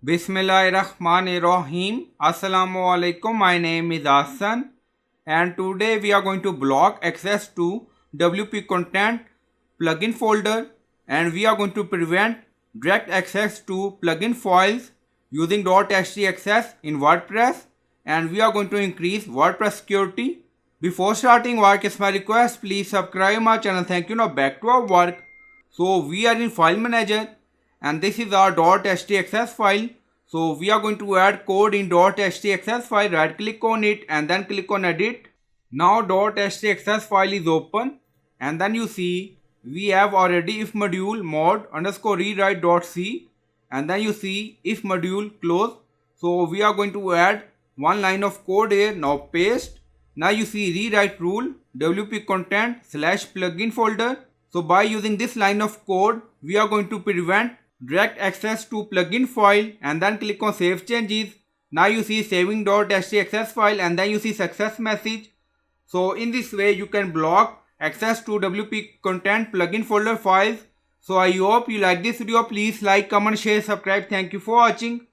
Bismillahirrahmanirrahim. Assalamu alaikum. My name is Hassan and today we are going to block access to WP content plugin folder and we are going to prevent direct access to plugin files using htaccess in WordPress, and we are going to increase WordPress security. Before starting work, is my request, please subscribe my channel. Thank you. Now back to our work. So we are in file manager and this is our .htaccess file. So we are going to add code in .htaccess file. Right click on it and then click on edit. Now .htaccess file is open and then you see we have already if module mod underscore rewrite.c and then you see if module close. So we are going to add one line of code here. Now paste. Now you see rewrite rule wp content / plugin folder. So by using this line of code, we are going to prevent direct access to plugin file and then click on save changes. Now you see saving .htaccess file and then you see success message. So in this way you can block access to WP content plugin folder files. So I hope you like this video. Please like, comment, share, subscribe. Thank you for watching.